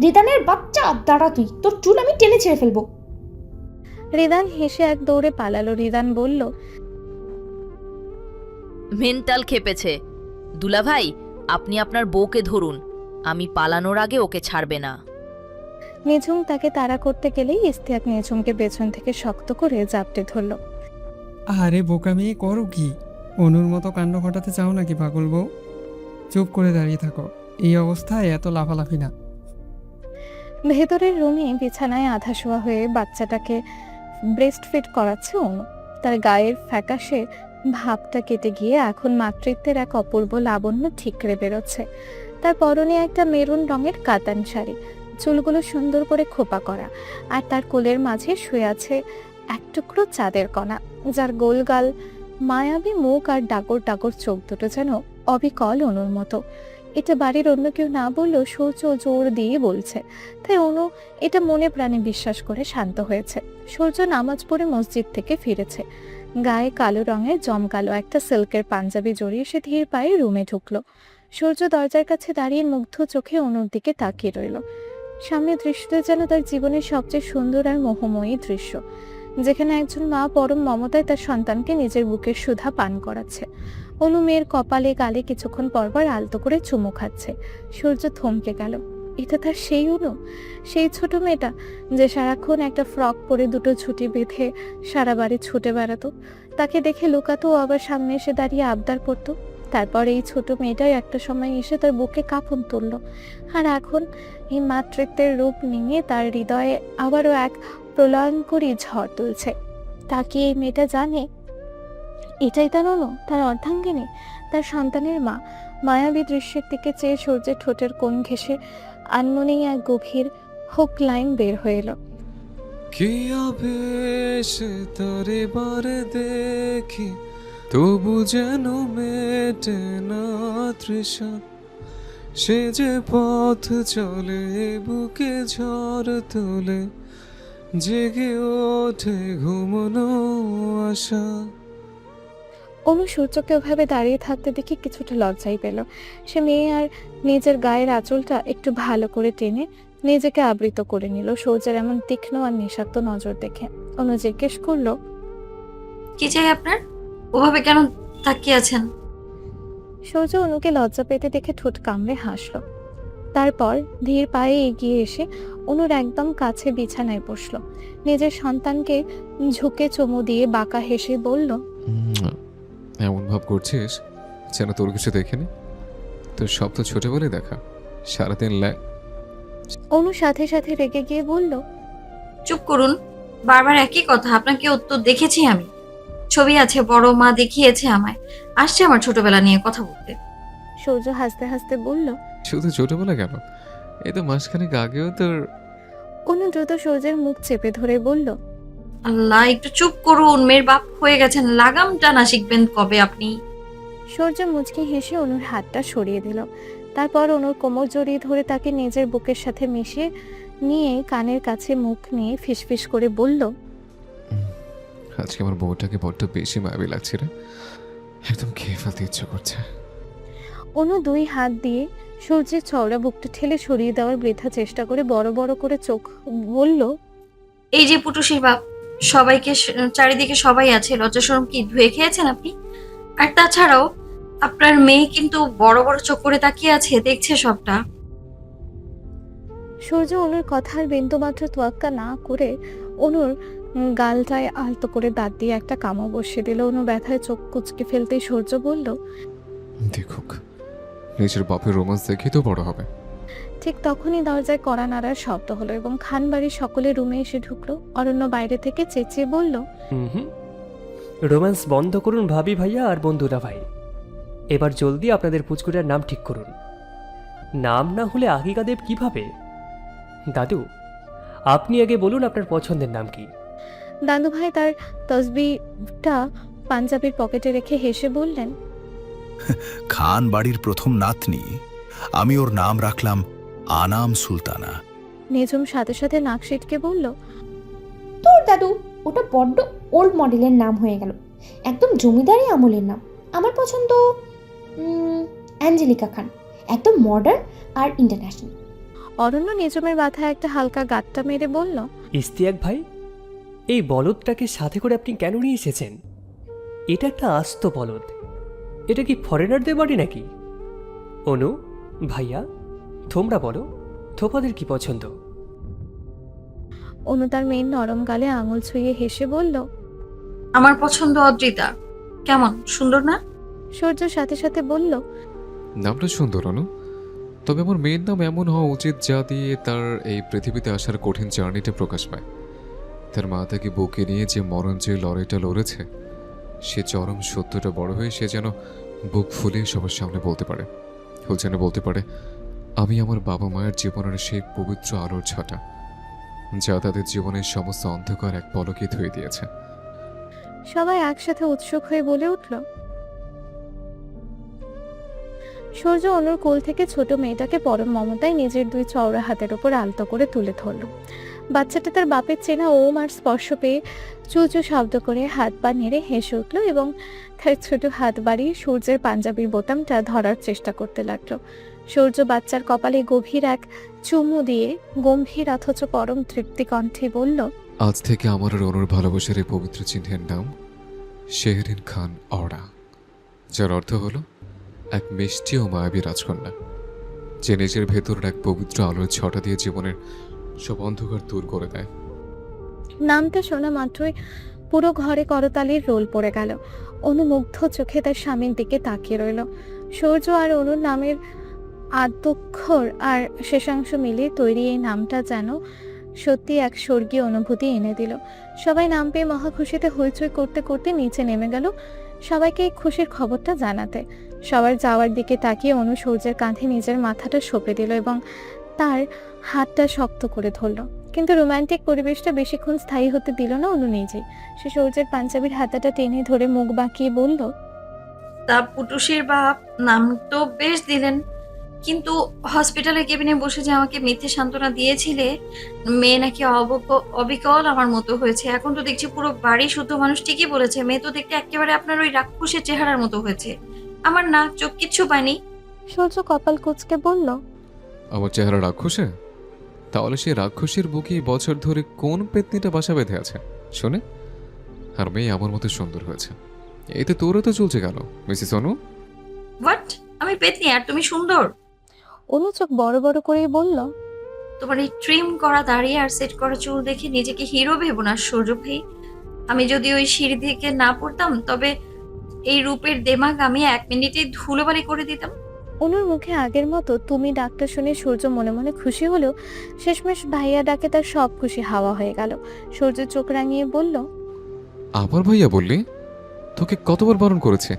রিদানের বাচ্চা, দাঁড়া তুই, তোর চুল আমি টেনে ছেড়ে ফেলবো। রিদান হেসে এক দৌড়ে পালালো। রিদান বলল, মেন্টাল খেপেছে। দুলা ভাই, আপনি আপনার বউকে ধরুন, আমি পালানোর আগে ওকে ছাড়বে না। নিঝুম তাকে তাড়া করতে গেলেই ইস্তিয়াক নিঝুমকে পেছন থেকে শক্ত করে জাপটে ধরল। আরে বোকা মেয়ে, করো কি? অনুর মতো কাণ্ড ঘটাতে চাও নাকি পাগল বউ? চুপ করে দাঁড়িয়ে থাকো, এই অবস্থায় এত লাফালাফি না। ভেতরের রুমে বিছানায় আধা শোয়া হয়ে বাচ্চাটাকে ব্রেস্ট ফিড করাচ্ছে অনু। তার গায়ের ফ্যাকাশে ভাবটা কেটে গিয়ে এখন মাতৃত্বের এক অপূর্ব লাবণ্য ঠিকরে বেরোচ্ছে। তার পরনে একটা মেরুন রঙের কাতান শাড়ি, চুলগুলো সুন্দর করে খোপা করা, আর তার কোলের মাঝে শুয়ে আছে এক টুকরো চাঁদের কণা, যার গোল গাল, মায়াবী মুখ আর ডাগর ডাগর চোখ দুটো যেন অবিকল অনুর মতো। এটা বাড়ির অন্য কেউ না বললেও সূর্য জোর দিয়ে বলছে, তাই অনু এটা মনে প্রাণে বিশ্বাস করে শান্ত হয়েছে। সূর্য নামাজ পড়ে মসজিদ থেকে ফিরেছে। গায়ে কালো রঙের জমকালো একটা সিল্কের পাঞ্জাবি জড়িয়ে সে ধীর পায়ে রুমে ঢুকলো। সূর্য দরজার কাছে দাঁড়িয়ে মুগ্ধ চোখে অনুর দিকে তাকিয়ে রইল। সামনের দৃশ্যটা যেন তার জীবনের সবচেয়ে সুন্দর আর মোহময়ী দৃশ্য, যেখানে একজন মা পরম মমতায় তার সন্তানকে নিজের বুকের সুধা পান করাচ্ছে। অনু মেয়ের কপালে গালে কিছুক্ষণ পরপর আলতো করে চুমু খাচ্ছে। সূর্য থমকে গেল। এটা তার সেই অনু, সেই ছোট মেয়েটা যে সারাক্ষণ একটা ফ্রক পরে 2টো ছুটি বেঁধে সারা বাড়ি ছুটে বেড়াতো। তাকে দেখে লুকাতো, আবার সামনে এসে দাঁড়িয়ে আবদার করতো। তারপর এই ছোট মেয়েটাই একটা সময় এসে তার বুকে কাঁপন তুলল। আর এখন এই মাতৃত্বের রূপ নিয়ে তার হৃদয়ে আবারও এক প্রলয়ঙ্করী ঝড় তুলছে। তা কি এই মেয়েটা জানে এটাই তার অনু, তার অর্ধাঙ্গিনী, তার সন্তানের মা? মায়াবী দৃশ্যের দিকে চেয়ে সূর্যের ঠোঁটের কোণ ঘেঁষে আনমনেই এক গভীর হুক লাইন বের হয়ে এলো। কি আবেশ তোরে বারে দেখি, তবু যেন মেটে না তৃষা। সে যে পথ চলে বুকে ঝড় তোলে, জেগে ওঠে ঘুমনো আশা। অনু সূর্যকে ওভাবে দাঁড়িয়ে থাকতে দেখে কিছুটা লজ্জাই পেল। সে মেয়ে আর নিজের গায়ের আঁচলটা একটু ভালো করে টেনে নিজেকে আবৃত করে নিল সূর্যের এমন তীক্ষ্ণ আর নিঃস্বার্থ নজর দেখে। অনু জিজ্ঞেস করলো, কি চাই আপনার? ওভাবে কেন তাকিয়ে আছেন? সূর্য অনুকে লজ্জা পেতে দেখে ঠোঁট কামড়ে হাসলো। তারপর ধীর পায়ে এগিয়ে এসে অনুর একদম কাছে বিছানায় বসলো। নিজের সন্তানকে ঝুঁকে চুমু দিয়ে বাঁকা হেসে বলল, এমন ভাব করছিস যেন তোর কিছু দেখিনি। তোর সব তো ছোটবেলায় দেখা, সারাদিন অনু সাথে সাথে রেগে গিয়ে বলল, চুপ করুন, বারবার একই কথা। আপনাকে উত্তর দেখেছি আমি, ছবি আছে, বড় মা দেখিয়েছে আমায়। আসছে আমার ছোটবেলা নিয়ে কথা বলতে। সূর্য হাসতে হাসতে বলল। শুধু ছোটবেলা কেন, এই তো মাসখানেক আগেও তোর। অনু দ্রুত সূর্যের মুখ চেপে ধরে বলল, আল্লাহ, একটু চুপ করুন। মেয়ের বাপ হয়ে গেছেন, লাগাম টানা শিখবেন কবে আপনি? সূর্য মুচকি হেসে অনুর হাতটা সরিয়ে দিল। তারপর অনুর কোমর জড়িয়ে ধরে তাকে নিজের বুকের সাথে মিশিয়ে নিয়ে কানের কাছে মুখ নিয়ে ফিসফিস করে বলল, আজকে আমার বউটাকে বড্ড বেশি মায়াবী লাগছে রে, একদম খেয়ে ফেলতে ইচ্ছে করছে। অনু দুই হাত দিয়ে সূর্যের চওড়া বুকটা ঠেলে সরিয়ে দেওয়ার বৃথা চেষ্টা করে বড় বড় করে চোখ বলল, এই যে পুটুসির বাপ, সবাইকে চারিদিকে সবাই আছে, লজ্জা শরম কি ধুয়ে খেয়েছেন আপনি? আর তাছাড়াও আপনার মেয়ে কিন্তু বড় বড় চোখ করে তাকিয়ে আছে, দেখছে সবটা। সূর্য অনুর কথার বিন্দুমাত্র তোয়াক্কা না করে অনুর গালটায় আলতো করে দাঁত দিয়ে একটা কামড় বসিয়ে দিল। অনু ব্যথায় চোখ কুচকে ফেলতেই সূর্য বলল, দেখুক, নিজের বাপের রোমান্স দেখেই তো বড় হবে। ঠিক তখনই দরজায় কড়া নাড়ার শব্দ হলো এবং খানবাড়ির সকলে রুমে এসে ঢুকলো। অরণ্য বাইরে থেকে চেঁচিয়ে বলল, হুম, রোম্যান্স বন্ধ করুন ভাবি ভাইয়া আর বন্ধুরা ভাই। এবার জলদি আপনাদের পুচকুটার নাম ঠিক করুন। নাম না হলে আকিকাদেব কিভাবে? দাদু, আপনি আগে বলুন আপনার পছন্দের নাম কি? দাদু ভাই তার তসবিটা পাঞ্জাবির পকেটে রেখে হেসে বললেন, খান বাড়ির প্রথম নাতনি, আমি ওর নাম রাখলাম আনাম সুলতানা। নিজুম সাথে সাথে নাক সিটকে বলল, তোর দাদু, ওটা বড্ড ওল্ড মডেলের নাম হয়ে গেল, একদম জমিদারি আমলের নাম। আমার পছন্দ অ্যাঞ্জেলিকা খান, একদম মডার্ন আর ইন্টারন্যাশনাল। অরণ্য নিজমের মাথায় একটা হালকা গাঁটটা মেরে বলল, ইস্তিয়াক ভাই, এই বলদটাকে সাথে করে আপনি কেন নিয়ে এসেছেন? এটা একটা আস্ত বলদ, এটা কি ফরেনারদের বাড়ি নাকি? অনু ভাইয়া, তোমরা বলো থোপাদের কি পছন্দ? অনু তার মেয়ের নরম গালে আঙুল ছুঁয়ে হেসে বলল, আমার পছন্দ অদ্রিতা। কেমন সুন্দর না? সূর্য সাথে সাথে বলল, নামটা সুন্দর অনু, তবে আমার মেয়ের নাম এমন হওয়া উচিত যা দিয়ে তার এই পৃথিবীতে আসার কঠিন জার্নিটা প্রকাশ পায়। তার মা তাকে বুকে নিয়ে যে মরণ যে লড়াইটা লড়েছে, সে চরম সত্যটা বড় হয়ে সে যেন বুক ফুলিয়ে সবার সামনে বলতে পারে। ও যেন বলতে পারে, আমি আমার বাবা মায়ের জীবনের সেই পবিত্র আলোর ছাটা যা তাদের জীবনের সমস্ত অন্ধকার এক পলকে ধুয়ে দিয়েছে। সবাই একসাথে উৎসুক হয়ে বলে উঠল। সূর্য অনুর কোল থেকে ছোট মেয়েটাকে পরম মমতায় নিজের দুই চওড়া হাতের উপর আলতো করে তুলে ধরল। বাচ্চাটা তার বাপের চেনা ওম আর স্পর্শ পেয়ে চুচু শব্দ করে হাত পা নেড়ে হেসে উঠল এবং তার ছোট হাত বাড়িয়ে সূর্যের পাঞ্জাবির বোতামটা ধরার চেষ্টা করতে লাগলো। সূর্য বাচ্চার কপালে গভীর এক চুমু দিয়ে গম্ভীর অথচ পরম তৃপ্তি কণ্ঠে বলল, আজ থেকে আমার আর অনুর ভালোবাসার এই পবিত্র চিহ্নের নাম শেহরিন খান অরা, যার অর্থ হলো এক মিষ্টি ও মায়াবী রাজকন্যা, যে নিজের ভেতরের এক পবিত্র আলোর ছটা দিয়ে জীবনের সব অন্ধকার দূর করে দেয়। নামটা শোনা মাত্রই পুরো ঘরে করতালির রোল পড়ে গেল। অনু মুগ্ধ চোখে তার স্বামীর দিকে তাকিয়ে রইল। সূর্য আর অনুর নামের আদ্যক্ষর আর শেষাংশ মিলিয়ে তৈরি এই নামটা যেন সত্যি এক স্বর্গীয় অনুভূতি এনে দিল। সবাই নাম পেয়ে মহা খুশিতে হইচই করতে করতে নিচে নেমে গেল সবাইকে এই খুশির খবরটা জানাতে। সবার যাওয়ার দিকে তাকিয়ে অনু সূর্যের কাঁধে নিজের মাথাটা সঁপে দিল এবং তার হাতটা শক্ত করে ধরল। কিন্তু রোমান্টিক পরিবেশটা বেশিক্ষণ স্থায়ী হতে দিল না অনু নিজেই। সে সূর্যের পাঞ্জাবির হাতাটা টেনে ধরে মুখ বাঁকিয়ে বলল, তা পুটুসির বাপ, নাম তো বেশ দিলেন, কিন্তু হসপিটালের কেবিনে বসে যে আমাকে মিথ্যে সান্ত্বনা দিয়েছিলে মেয়ে নাকি অবিকল আমার মতো হয়েছে, এখন তো দেখছি পুরো বাড়ি শুদ্ধ মানুষ ঠিকই বলেছে মেয়ে তো দেখতে একেবারে আপনার ওই রাক্ষসের চেহারার মতো হয়েছে। আমার নাক চোখ কিচ্ছু পায়নি। সূর্য কপাল কুঁচকে বলল, আমার চেহারা রাক্ষসে? তাহলে সেই রাক্ষসের বুকে বছর ধরে কোন পেতনিটা বাসা বেঁধে আছে শোনে? আর মেয়ে আমার মতো সুন্দর হয়েছে, এতে তোরও তো চলছে গেল মিসেস অনু। হোয়াট? আমি পেতনি আর তুমি সুন্দর? অনু চোখ বড় বড় করেই বলল, তোমার এই ট্রিম করা দাড়ি আর সেট করা চুল দেখে নিজেকে হিরো ভেবো না সূর্য ভাই। আমি যদি ওই সিঁড়ি থেকে না পড়তাম তবে এই রূপের দেমাগ আমি 1 মিনিটেই ধুলোবালি করে দিতাম। অনুর মুখে আগের মতো তুমি ডাকটা শুনে সূর্য মনে মনে খুশি হলেও শেষমেশ ভাইয়া ডাকে তার সব খুশি হাওয়া হয়ে গেল। সূর্য চোখ রাঙিয়ে বলল, আবার ভাইয়া বললি? তোকে কতবার বারণ করেছে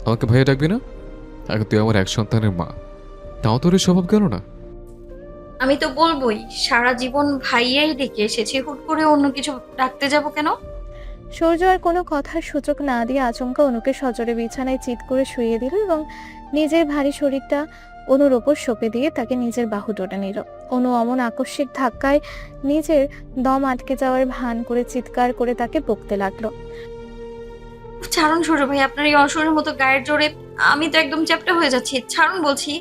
আমাকে ভাইয়া ডাকবি না? এখন তুই আমার এক সন্তানের মা, তাও তোর এই স্বভাব গেল না? আমি তো বলবোই, সারা জীবন ভাইয়াই ডেকে এসেছি, হুট করে অন্য কিছু ডাকতে যাব কেন? সূর্য আর কোনো কথার সুযোগ না দিয়ে আচমকা অনুকে সজোরে বিছানায় চিৎ করে শুইয়ে দিল এবং নিজের ভারী শরীরটা অনুর ওপর সঁপে দিয়ে তাকে নিজের বাহু টেনে নিল। অনু অমন আকস্মিক ধাক্কায় নিজের দম আটকে যাওয়ার ভান করে চিৎকার করে তাকে বকতে লাগলো। ছাড়ুন সূর্য ভাই, আপনার এই অসুরের মতো গায়ের জোরে আমি তো একদম চ্যাপ্টা হয়ে যাচ্ছি, ছাড়ুন বলছি।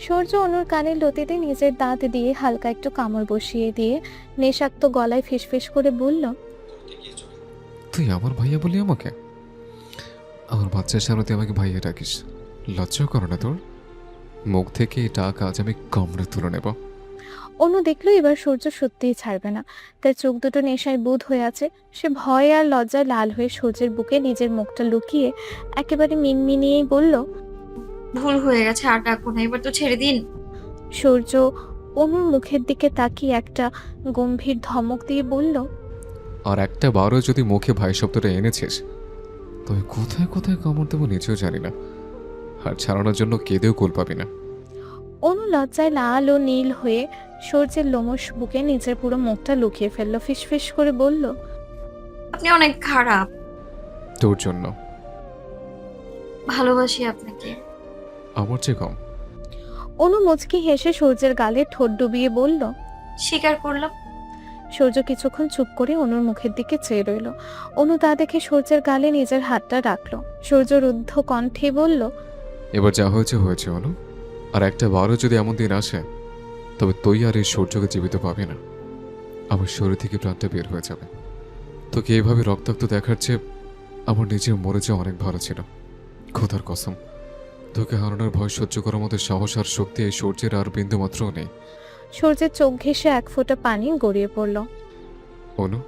সূর্য অনুর কানের লতিতে নিজের দাঁত দিয়ে হালকা একটু কামড় বসিয়ে দিয়ে নেশাক্ত গলায় ফিসফিস করে বলল, তুই আমার ভাইয়া বলি আমাকে? আমার বাচ্চার সামনে তুই আমাকে ভাইয়া ডাকিস, লজ্জা করো না তোর? মুখ থেকে এই ডাক আজ আমি কামড়ে তুলে নেব। অনু দেখলো এবার সূর্য সত্যিই ছাড়বে না। তার চোখ দুটো নেশায় বুঁদ হয়ে আছে। সে ভয় আর লজ্জায় লাল হয়ে সূর্যের বুকে নিজের মুখটা লুকিয়ে একেবারে মিনমিনিয়েই বলল, ভুল হয়ে গেছে, আর ডাকবো না, এবার তো ছেড়ে দিন। সূর্য অনুর মুখের দিকে তাকিয়ে একটা গম্ভীর ধমক দিয়ে বলল, আর একটা বারও যদি মুখে ভাই শব্দটা এনেছিস তবে কোথায় কোথায় কামড় দেবো নিজেও জানি না, আর ছাড়ানোর জন্য কেঁদেও কুল পাবি না। অনু লজ্জায় লাল ও নীল হয়ে সূর্যের লোমশ বুকে নিজের পুরো মুখটা লুকিয়ে ফেললো। ফিসফিস করে বলল, আপনি অনেক খারাপ। তোর জন্য। ভালোবাসি আপনাকে। আমার চেয়ে কম? অনু মুচকি হেসে সূর্যের গালে ঠোঁট ডুবিয়ে বলল, স্বীকার করলাম। সূর্য কিছুক্ষণ চুপ করে অনুর মুখের দিকে চেয়ে রইল। অনু তা দেখে সূর্যের গালে নিজের হাতটা রাখলো। সূর্য রুদ্ধ কণ্ঠে বলল, এবার যা হয়েছে হয়েছে অনু, আর একটা বারও যদি এমন দিন আসে তবে তুই আর এই সূর্যকে জীবিত পাবি না। আমার শরীর থেকে প্রাণটা বের হয়ে যাবে। তোকে এইভাবে রক্তাক্ত দেখার চেয়ে আমার নিজের মরে যাওয়া অনেক ভালো ছিল। খোদার কসম, তোকে হারানোর ভয় সহ্য করার মতো সাহস আর শক্তি এই সূর্যের আর বিন্দু মাত্রও নেই। সূর্যের চোখ ঘেঁষে এক ফোঁটা পানি গড়িয়ে পড়ল। অনু,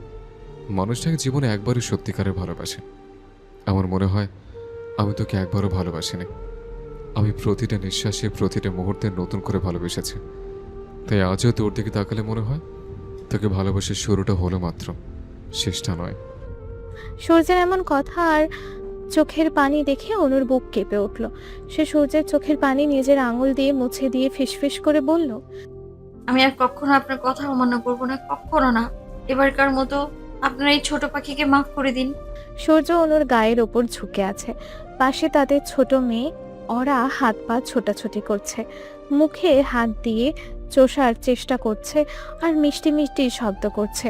মানুষটাকে জীবনে একবারই সত্যিকারের ভালোবাসে। আমার মনে হয় আমি তোকে একবারও ভালোবাসিনি। আমি প্রতিটা নিঃশ্বাসে প্রতিটা মুহূর্তে নতুন করে ভালোবেসেছি। তাই আজও তোর দিকে তাকালে মনে হয় তোকে ভালোবাসার শুরুটা হলো মাত্র, শেষটা নয়। সূর্যের এমন কথা আর চোখের পানি দেখে অনুর বুক কেঁপে উঠল। সে সূর্যের চোখের পানি নিজের আঙুল দিয়ে মুছে দিয়ে ফিসফিস করে বলল, আমি আর কখনো আপনার কথা অমান্য করবো না, কখনো না। এবারকার মতো আপনার এই ছোট পাখিকে মাফ করে দিন। সূর্য অনুর গায়ের ওপর ঝুঁকে আছে। পাশে তাদের ছোট মেয়ে ওরা হাত পা ছোটাছুটি করছে, মুখে হাত দিয়ে চোষার চেষ্টা করছে আর মিষ্টি মিষ্টি শব্দ করছে।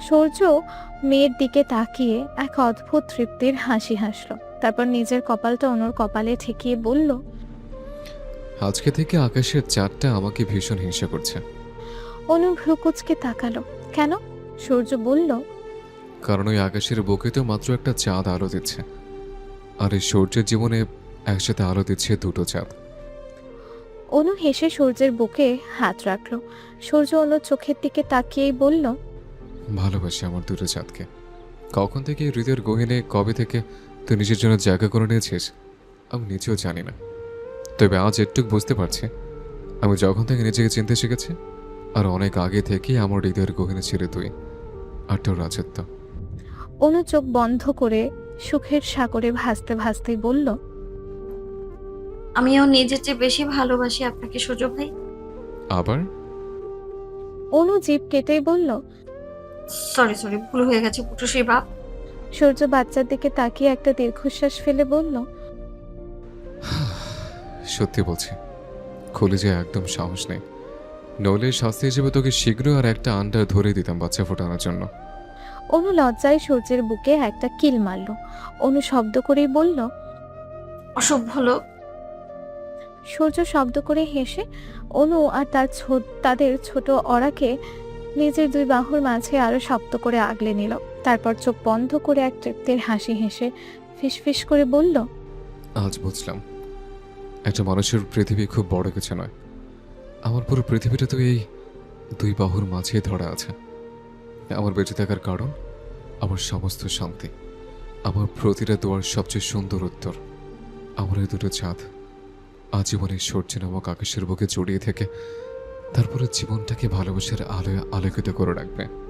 সূর্য মেয়ের দিকে তাকিয়ে এক অদ্ভুত তৃপ্তির হাসি হাসলো। তারপর নিজের কপালটা অনুর কপালে ঠেকিয়ে বলল, আজকে থেকে আকাশের চাঁদটা আমাকে ভীষণ হিংসা করছে। অনু ভ্রুকুচকে তাকালো। কেন? সূর্য বলল, কারণ ওই আকাশের বুকে তো মাত্র একটা চাঁদ আলো দিচ্ছে, আর এই সূর্যের জীবনে একসাথে আলো দিচ্ছে দুটো চাঁদ। অনু হেসে সূর্যের বুকে হাত রাখলো। সূর্য অনুর চোখের দিকে তাকিয়েই বলল, ভালোবাসি আমার দুটো চাঁদকে। কখন থেকে এই হৃদয়ের গহীনে কবে থেকে তুই নিজের জন্য জায়গা করে নিয়েছিস আমি নিজেও জানি না। তবে আজ একটু বুঝতে পারছি, আমি যখন থেকে নিজেকে চিনতে শিখেছি আর অনেক আগে থেকে আমার হৃদয়ের গহীনে ছিল তুই আর তোর রাজত্ব। অনু চোখ বন্ধ করে সুখের সাগরে ভাসতে ভাসতেই বলল, আমিও নিজের চেয়ে বেশি ভালোবাসি আপনাকে সূর্য ভাই। আবার? অনু জিভ কেটেই বলল, সরি ভুল হয়ে গেছে পুটুসির বাপ। সূর্য বাচ্চার দিকে তাকিয়ে একটা দীর্ঘশ্বাস ফেলে বলল, সত্যি বলছি, কলেজে একদম সাহস নেই, নইলে শাস্তি হিসেবে তোকে শীঘ্রই আর একটা আন্ডার ধরে দিতাম বাচ্চা ফোটানোর জন্য। অনু লজ্জায় সূর্যের বুকে একটা কিল মারল। অনু শব্দ করেই বলল, অসভ্য লোক। সূর্য শব্দ করে হেসে অনু আর তাদের ছোট অরাকে নিজের দুই বাহুর মাঝে আরো শক্ত করে আগলে নিল। তারপর চোখ বন্ধ করে এক তৃপ্তির হাসি হেসে ফিসফিস করে বলল, আজ বুঝলাম একটা মানুষের পৃথিবী খুব বড় কিছু নয়, আমার পুরো পৃথিবীটা তো এই দুই বাহুর মাঝেই ধরা আছে। আমার বেঁচে থাকার কারণ, আমার সমস্ত শান্তি, আমার প্রতিটা দোয়ার সবচেয়ে সুন্দর উত্তর, আমার এই দুটো চাঁদ আজীবন এই সূর্য নামক আকাশের বুকে জড়িয়ে থেকে তারপরে জীবনটাকে ভালোবাসার আলোয় আলোকিত করে রাখবে।